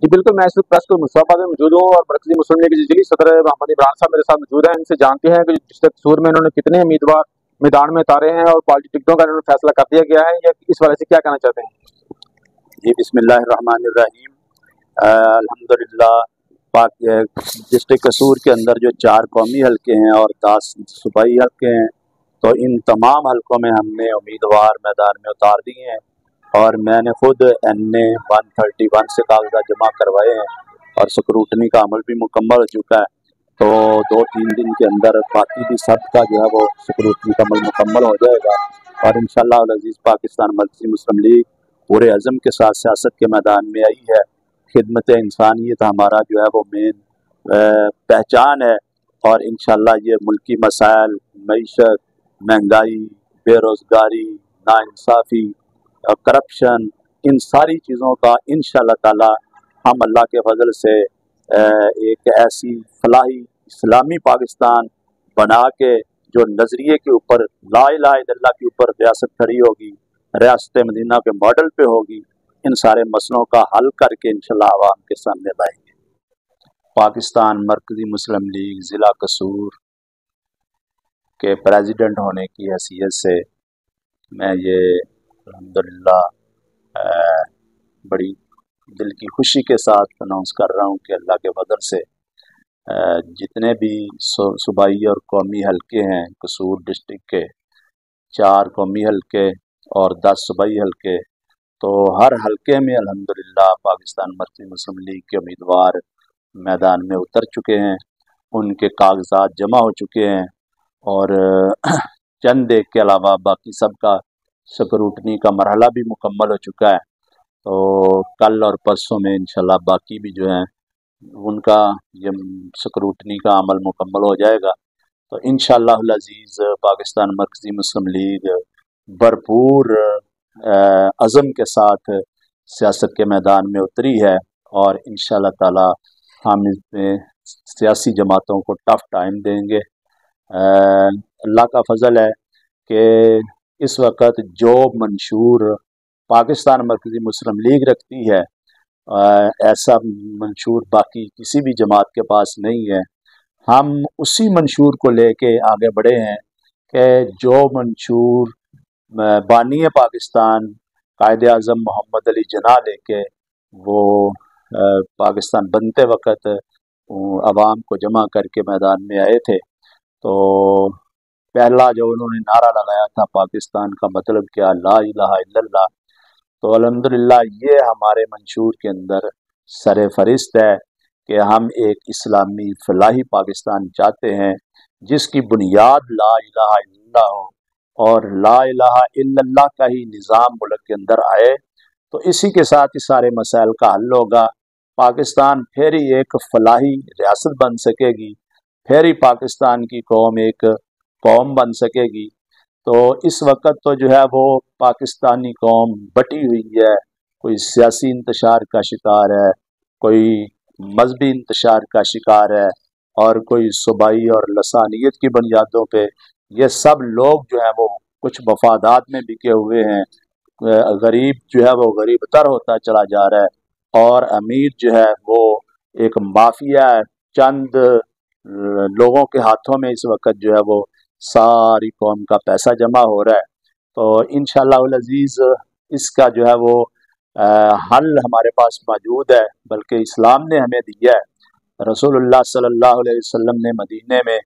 जी बिल्कुल, मैं इस प्रेस को मुस्तफा में मौजूद हूँ और मरकजी मुस्लिम लीग जिली सदर मोहम्मद इमरान साहब मेरे साथ मौजूद हैं। इनसे जानते हैं कि डिस्ट्रिक्ट कसूर में इन्होंने कितने उम्मीदवार मैदान में उतारे हैं और पार्टी टिकटों का इन्होंने फैसला कर दिया गया है, या इस वाले से क्या कहना चाहते हैं? जी बिस्मिल्लाहिर्रहमानिर्रहीम। अल्हम्दुलिल्लाह। पाक डिस्ट्रिक्ट कसूर के अंदर जो 4 कौमी हलके हैं और 10 सूबाई हलके हैं, तो इन तमाम हलकों में हमने उम्मीदवार मैदान में उतार दिए हैं और मैंने खुद NA 131 से कागजात जमा करवाए हैं और स्क्रूटनी का अमल भी मुकम्मल हो चुका है। तो 2-3 दिन के अंदर बाकी भी सब का जो है वो स्क्रूटनी का अमल मुकम्मल हो जाएगा और इंशाअल्लाह अज़ीज़ पाकिस्तान मरकज़ी मुस्लिम लीग पूरे अज़म के साथ सियासत के मैदान में आई है। खिदमत इंसानियत हमारा जो है वो मेन पहचान है और इंशाअल्लाह ये मुल्की मसाइल, मईशत, महंगाई, बेरोज़गारी, नाइंसाफ़ी, करप्शन, इन सारी चीज़ों का इंशाअल्लाह ताला हम अल्लाह के फजल से एक ऐसी फलाही इस्लामी पाकिस्तान बना के जो नज़रिए के ऊपर ला इलाहा इल्लल्लाह के ऊपर रियासत खड़ी होगी, रियासत मदीना के मॉडल पे होगी, इन सारे मसलों का हल करके इंशाअल्लाह आवाम के सामने लाएंगे। पाकिस्तान मरकज़ी मुस्लिम लीग ज़िला कसूर के प्रेसिडेंट होने की हैसियत से मैं ये अल्हम्दुलिल्लाह बड़ी दिल की खुशी के साथ अनाउंस कर रहा हूँ कि अल्लाह के फजल से जितने भी सूबाई और कौमी हलके हैं कसूर डिस्ट्रिक्ट के, 4 कौमी हलके और 10 सूबाई हलके, तो हर हलके में अल्हम्दुलिल्लाह पाकिस्तान मरकज़ी मुस्लिम लीग के उम्मीदवार मैदान में उतर चुके हैं, उनके कागजात जमा हो चुके हैं और चंद एक के अलावा बाकी सब का स्क्रूटनी का मरहला भी मुकम्मल हो चुका है। तो कल और परसों में इंशाल्लाह बाकी भी जो हैं उनका ये स्क्रूटनी का अमल मुकम्मल हो जाएगा। तो इंशाअल्लाह अज़ीज़ पाकिस्तान मरकज़ी मुस्लिम लीग भरपूर अज़म के साथ सियासत के मैदान में उतरी है और इंशाअल्लाह ताला हम इसमें सियासी जमातों को टफ़ टाइम देंगे। अल्लाह का फजल है कि इस वक्त जो मंशूर पाकिस्तान मरकज़ी मुस्लिम लीग रखती है ऐसा मंशूर बाकी किसी भी जमात के पास नहीं है। हम उसी मंशूर को लेके आगे बढ़े हैं कि जो मंशूर बानी पाकिस्तान कायदे आज़म मोहम्मद अली जिन्ना लेके वो पाकिस्तान बनते वक्त आवाम को जमा करके मैदान में आए थे, तो पहला जो उन्होंने नारा लगाया था पाकिस्तान का मतलब क्या, ला इलाहा इल्लल्लाह। तो अल्हम्दुलिल्लाह ये हमारे मंशूर के अंदर सर फरिस्त है कि हम एक इस्लामी फलाही पाकिस्तान चाहते हैं जिसकी बुनियाद ला इलाहा इल्लल्लाह हो और ला इलाहा इल्लल्लाह का ही निज़ाम मुल्क के अंदर आए, तो इसी के साथ ही सारे मसाइल का हल होगा। पाकिस्तान फिर ही एक फलाही रियासत बन सकेगी, फिर ही पाकिस्तान की कौम एक कौम बन सकेगी। तो इस वक्त तो जो है वो पाकिस्तानी कौम बटी हुई है, कोई सियासी इंतशार का शिकार है, कोई मजहबी इंतशार का शिकार है और कोई सूबाई और लसानियत की बुनियादों पे ये सब लोग जो है वो कुछ मफादात में बिके हुए हैं। गरीब जो है वो गरीब तर होता चला जा रहा है और अमीर जो है वो एक माफिया है। चंद लोगों के हाथों में इस वक्त जो है वो सारी कौम का पैसा जमा हो रहा है। तो इंशाअल्लाह अज़ीज़ इसका जो है वो हल हमारे पास मौजूद है, बल्कि इस्लाम ने हमें दिया है। रसूलुल्लाह सल्लल्लाहु अलैहि वसल्लम ने मदीने में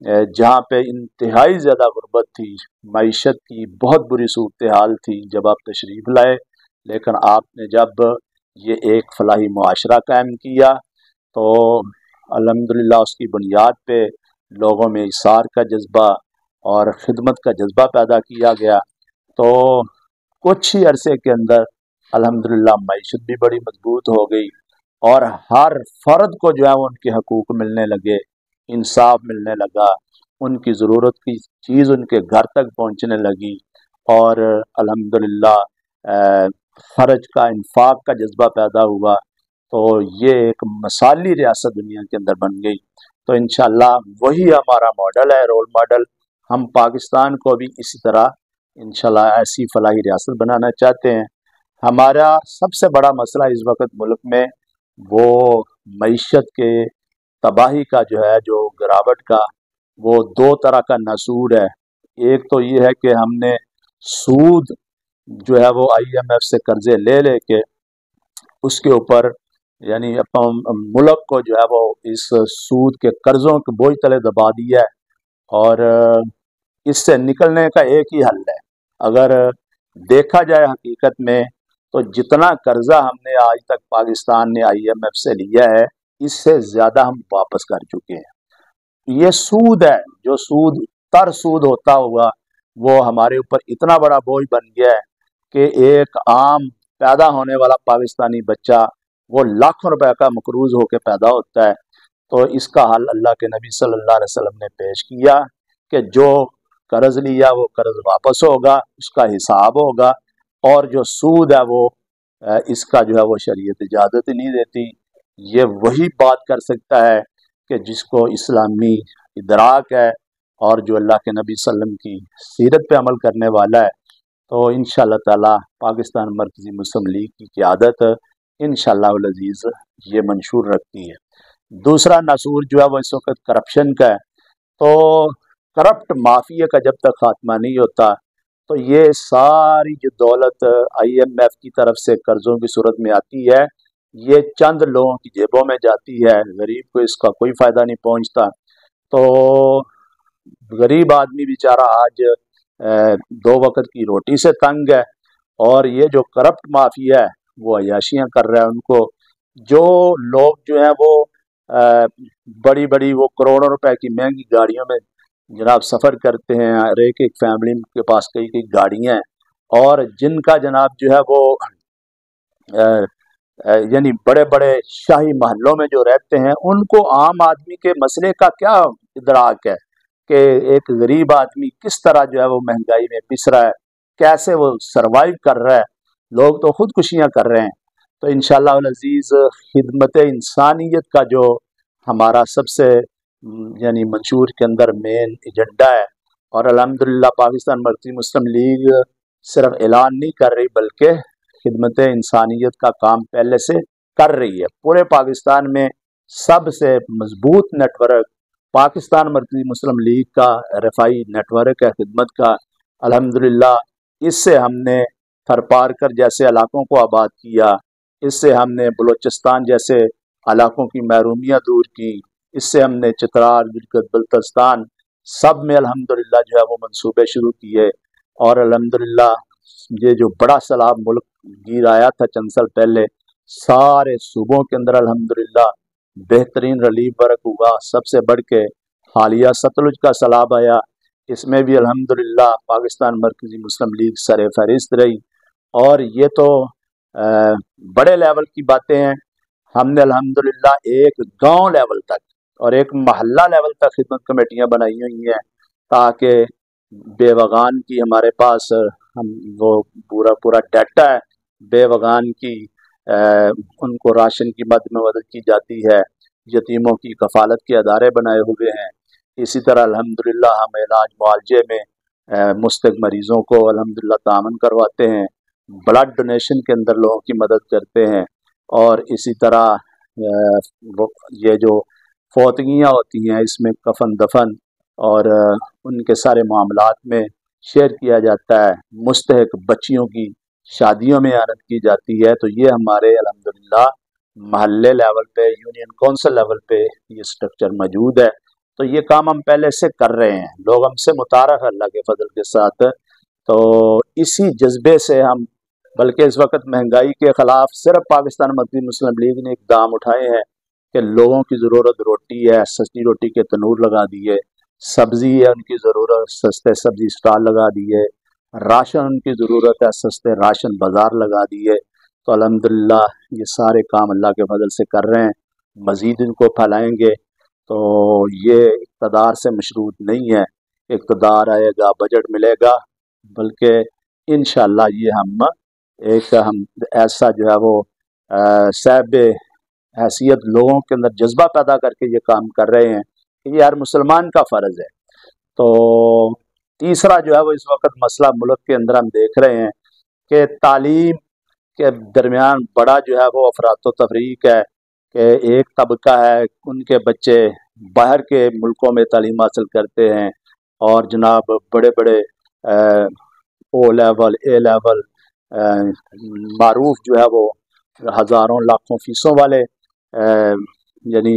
जहाँ पे इंतहाई ज़्यादा गुर्बत थी, मईशत की बहुत बुरी सूरत हाल थी, जब आप तशरीफ़ लाए, लेकिन आपने जब ये एक फलाही मुआशरा कायम किया तो अल्हम्दुलिल्लाह उसकी बुनियाद पे लोगों में इसार का जज्बा और ख़िदमत का जज्बा पैदा किया गया। तो कुछ ही अरसे के अंदर अल्हम्दुलिल्लाह मईशत भी बड़ी मजबूत हो गई और हर फ़र्द को जो है उनके हकूक़ मिलने लगे, इंसाफ मिलने लगा, उनकी ज़रूरत की चीज़ उनके घर तक पहुँचने लगी और अल्हम्दुलिल्लाह ख़र्च का इंफाक का जज्बा पैदा हुआ। तो ये एक मिसाली रियासत दुनिया के अंदर बन गई। तो इंशाअल्लाह वही हमारा मॉडल है, रोल मॉडल। हम पाकिस्तान को भी इसी तरह इंशाअल्लाह ऐसी फलाही रियासत बनाना चाहते हैं। हमारा सबसे बड़ा मसला इस वक्त मुल्क में वो मईशत के तबाही का जो है, जो गिरावट का, वो दो तरह का नसूर है। एक तो ये है कि हमने सूद जो है वो IMF से कर्जे ले लेके उसके ऊपर यानी अपन मुल्क को जो है वो इस सूद के कर्जों के बोझ तले दबा दिया है। और इससे निकलने का एक ही हल है। अगर देखा जाए हकीकत में तो जितना कर्जा हमने आज तक पाकिस्तान ने IMF से लिया है, इससे ज़्यादा हम वापस कर चुके हैं। ये सूद है, जो सूद तर सूद होता होगा, वो हमारे ऊपर इतना बड़ा बोझ बन गया है कि एक आम पैदा होने वाला पाकिस्तानी बच्चा वो लाखों रुपए का मकरूज होकर पैदा होता है। तो इसका हल अल्लाह के नबी सल्लल्लाहु अलैहि वसल्लम ने पेश किया कि जो कर्ज लिया वो कर्ज वापस होगा, उसका हिसाब होगा, और जो सूद है वो इसका जो है वो शरीयत इजाज़त ही नहीं देती। ये वही बात कर सकता है कि जिसको इस्लामी इदराक है और जो अल्लाह के नबी सल्लम की सीरत पे अमल करने वाला है। तो इंशाअल्लाह ताला पाकिस्तान मरकज़ी मुस्लिम लीग की क़यादत इंशाअल्लाह अल अज़ीज़ ये मंशूर रखती है। दूसरा नसूर जो है वो इस वक्त करप्शन का है। तो करप्ट माफिया का जब तक खात्मा नहीं होता तो ये सारी जो दौलत IMF की तरफ से कर्जों की सूरत में आती है, ये चंद लोगों की जेबों में जाती है, गरीब को इसका कोई फ़ायदा नहीं पहुंचता। तो गरीब आदमी बेचारा आज दो वक्त की रोटी से तंग है, और ये जो करप्ट माफिया है वो अयाशियाँ कर रहा है। उनको जो लोग जो हैं वो बड़ी बड़ी वो करोड़ों रुपए की महंगी गाड़ियों में जनाब सफ़र करते हैं, हर एक फैमिली के पास कई कई गाड़ियाँ हैं, और जिनका जनाब जो है वो यानी बड़े बड़े शाही महलों में जो रहते हैं, उनको आम आदमी के मसले का क्या इदराक है कि एक गरीब आदमी किस तरह जो है वो महंगाई में पिस रहा है, कैसे वो सरवाइव कर रहा है। लोग तो खुदकुशियाँ कर रहे हैं। तो इंशाअल्लाह अल अज़ीज़ खिदमत इंसानियत का जो हमारा सबसे यानी मंशूर के अंदर मेन एजेंडा है, और अल्हम्दुलिल्लाह पाकिस्तान मरकज़ी मुस्लिम लीग सिर्फ ऐलान नहीं कर रही बल्कि खिदमत इंसानियत का काम पहले से कर रही है। पूरे पाकिस्तान में सबसे मजबूत नेटवर्क पाकिस्तान मरकज़ी मुस्लिम लीग का रफ़ाई नेटवर्क है खिदमत का। अल्हम्दुलिल्लाह इससे हमने थरपारकर जैसे इलाकों को आबाद किया, इससे हमने बलूचिस्तान जैसे इलाकों की महरूमियाँ दूर की, इससे हमने चित्राल, गिलगित बल्तिस्तान सब में अल्हम्दुलिल्लाह जो है वो मंसूबे शुरू किए। और अल्हम्दुलिल्लाह ये जो बड़ा सैलाब मुल्क गिर आया था चंद साल पहले, सारे सूबों के अंदर अल्हम्दुलिल्लाह बेहतरीन रिलीफ वर्क हुआ। सबसे बढ़ के हालिया सतलुज का सैलाब आया, इसमें भी अल्हम्दुलिल्लाह पाकिस्तान मरकज़ी मुस्लिम लीग सर फहरिस्त रही। और ये तो बड़े लेवल की बातें हैं। हमने अल्हम्दुलिल्लाह एक गांव लेवल तक और एक महल्ला लेवल तक खिदमत कमेटियां बनाई हुई हैं, ताकि बेवगान की हमारे पास हम वो पूरा डाटा है बेवगान की, उनको राशन की मदद की जाती है, यतीमों की कफ़ालत के अदारे बनाए हुए हैं। इसी तरह अल्हम्दुलिल्लाह हम इलाज मुआलजे में मुस्तक मरीज़ों को अल्हम्दुलिल्लाह तामन करवाते हैं, ब्लड डोनेशन के अंदर लोगों की मदद करते हैं। और इसी तरह ये जो फौतगियाँ होती हैं इसमें कफन दफन और उनके सारे मामलात में शेयर किया जाता है, मुस्तहक बच्चियों की शादियों में आनत की जाती है। तो ये हमारे अल्हम्दुलिल्लाह महल्ले लेवल पे, यूनियन कौंसिल लेवल पे ये स्ट्रक्चर मौजूद है। तो ये काम हम पहले से कर रहे हैं, लोग हमसे मुतारफ़ है अल्लाह के फजल के साथ। तो इसी जज्बे से हम, बल्कि इस वक्त महंगाई के ख़िलाफ़ सिर्फ पाकिस्तान मरकज़ी मुस्लिम लीग ने इक़दाम उठाए हैं कि लोगों की ज़रूरत रोटी है, सस्ती रोटी के तनूर लगा दिए, सब्ज़ी है उनकी ज़रूरत, सस्ते सब्ज़ी स्टॉल लगा दिए, राशन उनकी ज़रूरत है, सस्ते राशन बाज़ार लगा दिए। तो अल्हम्दुलिल्लाह ये सारे काम अल्लाह के फजल से कर रहे हैं, मज़ीद इनको फैलाएँगे। तो ये इक़्तिदार से मशरूत नहीं है, इक़्तिदार आएगा बजट मिलेगा, बल्कि इंशाअल्लाह ये हम ऐसा जो है वो साहिब हैसियत लोगों के अंदर जज्बा पैदा करके ये काम कर रहे हैं कि ये हर मुसलमान का फ़र्ज़ है। तो तीसरा जो है वो इस वक्त मसला मुल्क के अंदर हम देख रहे हैं कि तालीम के दरमियान बड़ा जो है वो अफरात तफरीक है। کہ ایک طبقہ ہے ان کے بچے باہر کے ملکوں میں تعلیم حاصل کرتے ہیں اور جناب بڑے بڑے او لیول اے لیول معروف جو ہے وہ ہزاروں لاکھوں فیسوں والے یعنی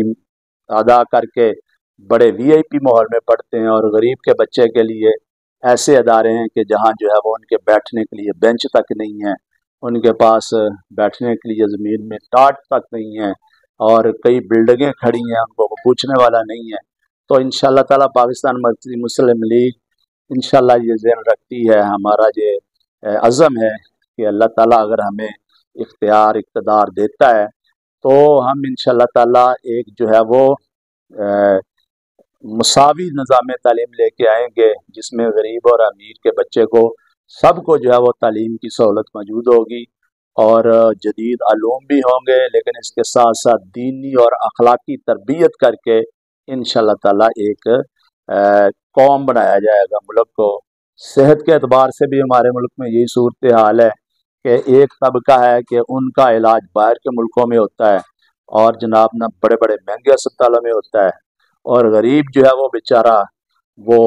ادا کر کے بڑے وی آئی پی ماحول میں پڑھتے ہیں، اور غریب کے بچے کے لیے ایسے ادارے ہیں کہ جہاں جو ہے وہ ان کے بیٹھنے کے لیے بینچ تک نہیں ہے، ان کے پاس بیٹھنے کے لیے زمین میں ٹاٹ تک نہیں ہے، اور کئی بلڈنگیں کھڑی ہیں ان کو پوچھنے والا نہیں ہے۔ تو انشاءاللہ تعالیٰ پاکستان مرکزی مسلم لیگ انشاءاللہ یہ ذہن رکھتی ہے، ہمارا یہ عزم ہے کہ اللہ تعالیٰ اگر ہمیں اقتدار دیتا ہے تو ہم انشاءاللہ تعالیٰ ایک جو ہے وہ مساوی نظام تعلیم لے کے آئیں گے، جس میں غریب اور امیر کے بچے کو سب کو جو ہے وہ تعلیم کی سہولت موجود ہوگی، اور جدید علوم بھی ہوں گے، لیکن اس کے ساتھ ساتھ دینی اور اخلاقی تربیت کر کے انشاءاللہ تعالیٰ ایک قوم بنایا جائے گا ملک کو۔ صحت کے اعتبار سے بھی ہمارے ملک میں یہی صورتحال ہے کہ ایک طبقہ ہے کہ ان کا علاج باہر کے ملکوں میں ہوتا ہے اور جناب نہ بڑے بڑے مہنگے اسپتالوں میں ہوتا ہے، اور غریب جو ہے وہ بیچارہ وہ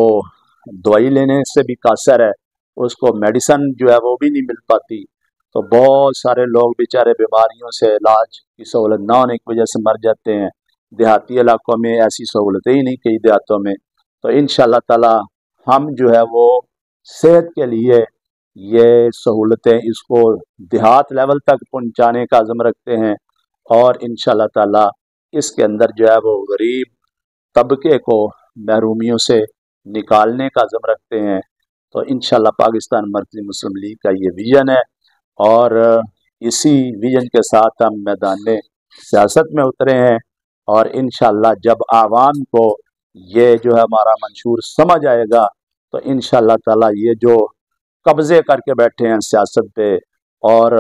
دوائی لینے سے بھی قاصر ہے، اس کو میڈیسن جو ہے وہ بھی نہیں مل پاتی۔ تو بہت سارے لوگ بیچارے بیماریوں سے علاج کی سہولت نہ ہونے کی وجہ سے مر جاتے ہیں۔ دیہاتی علاقوں میں ایسی سہولتیں ہی نہیں کئی دیہاتوں میں۔ تو انشاءاللہ تعالی ہم جو ہے وہ صحت کے لیے یہ سہولتیں اس کو دیہات لیول تک پہنچانے کا عزم رکھتے ہیں، اور انشاءاللہ تعالی اس کے اندر جو ہے وہ غریب طبقے کو محرومیوں سے نکالنے کا عزم رکھتے ہیں۔ تو انشاءاللہ پاکستان مرکزی مسلم لیگ کا یہ ویژن ہے، اور اسی ویژن کے ساتھ ہم میدان سیاست میں اترے ہیں، اور انشاءاللہ جب عوام کو یہ جو ہے ہمارا منشور سمجھ آئے گا تو انشاءاللہ تعالی یہ جو قبضے کر کے بیٹھے ہیں سیاست پہ اور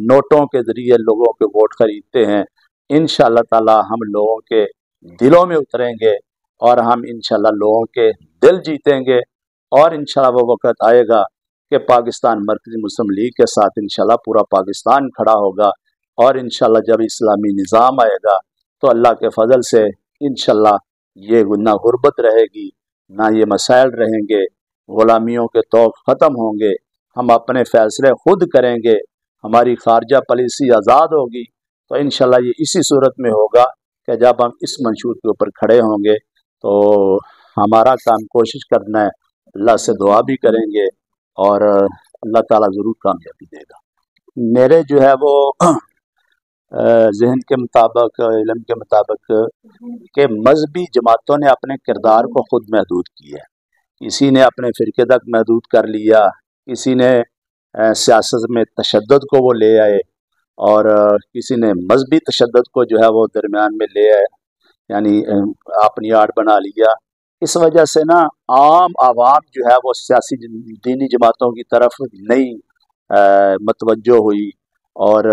نوٹوں کے ذریعے لوگوں کے ووٹ خریدتے ہیں، انشاءاللہ تعالی ہم لوگوں کے دلوں میں اتریں گے، اور ہم انشاءاللہ لوگوں کے دل جیتیں گے، اور انشاءاللہ وہ وقت آئے گا کہ پاکستان مرکزی مسلم لیگ کے ساتھ انشاءاللہ پورا پاکستان کھڑا ہوگا، اور انشاءاللہ جب اسلامی نظام آئے گا تو اللہ کے فضل سے انشاءاللہ یہ نہ غربت رہے گی، نہ یہ مسائل رہیں گے، غلامیوں کے طوق ختم ہوں گے، ہم اپنے فیصلے خود کریں گے، ہماری خارجہ پالیسی آزاد ہوگی۔ تو انشاءاللہ یہ اسی صورت میں ہوگا کہ جب ہم اس منشور کے اوپر کھڑے ہوں گے۔ تو ہمارا کام کوشش کرنا ہے، اللہ سے دعا بھی کریں گے، اور اللہ تعالیٰ ضرور کامیابی دے گا۔ میرے جو ہے وہ ذہن کے مطابق، علم کے مطابق کہ مذہبی جماعتوں نے اپنے کردار کو خود محدود کیا ہے، کسی نے اپنے فرقے تک محدود کر لیا، کسی نے سیاست میں تشدد کو وہ لے آئے، اور کسی نے مذہبی تشدد کو جو ہے وہ درمیان میں لے آئے، یعنی اپنی آڑ بنا لیا۔ اس وجہ سے نا عام عوام جو ہے وہ سیاسی دینی جماعتوں کی طرف نہیں متوجہ ہوئی، اور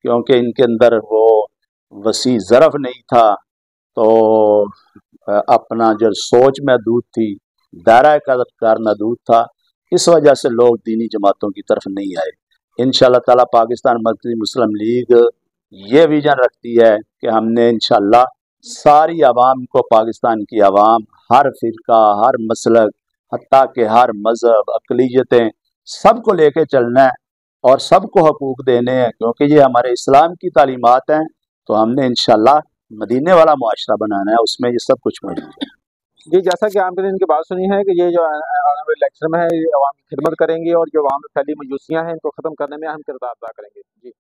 کیونکہ ان کے اندر وہ وسیع ظرف نہیں تھا، تو اپنا جو سوچ محدود تھی، دائرہ کار محدود تھا، اس وجہ سے لوگ دینی جماعتوں کی طرف نہیں آئے۔ انشاءاللہ تعالیٰ پاکستان مرکزی مسلم لیگ یہ ویژن رکھتی ہے کہ ہم نے انشاءاللہ ساری عوام کو، پاکستان کی عوام، ہر فرقہ، ہر مسلک، حتیٰ کہ ہر مذہب، اقلیتیں، سب کو لے کے چلنا ہے اور سب کو حقوق دینے ہیں، کیونکہ یہ ہمارے اسلام کی تعلیمات ہیں۔ تو ہم نے انشاءاللہ مدینے والا معاشرہ بنانا ہے، اس میں یہ سب کچھ موجود ہے۔ جی، جیسا کہ آپ نے ان کی بات سنی ہے کہ یہ جو آنے والے الیکشن میں ہے یہ عوام کی خدمت کریں گے، اور جو عوام میں پھیلی مایوسیاں ہیں ان کو ختم کرنے میں اہم کردار ادا کریں گے۔ جی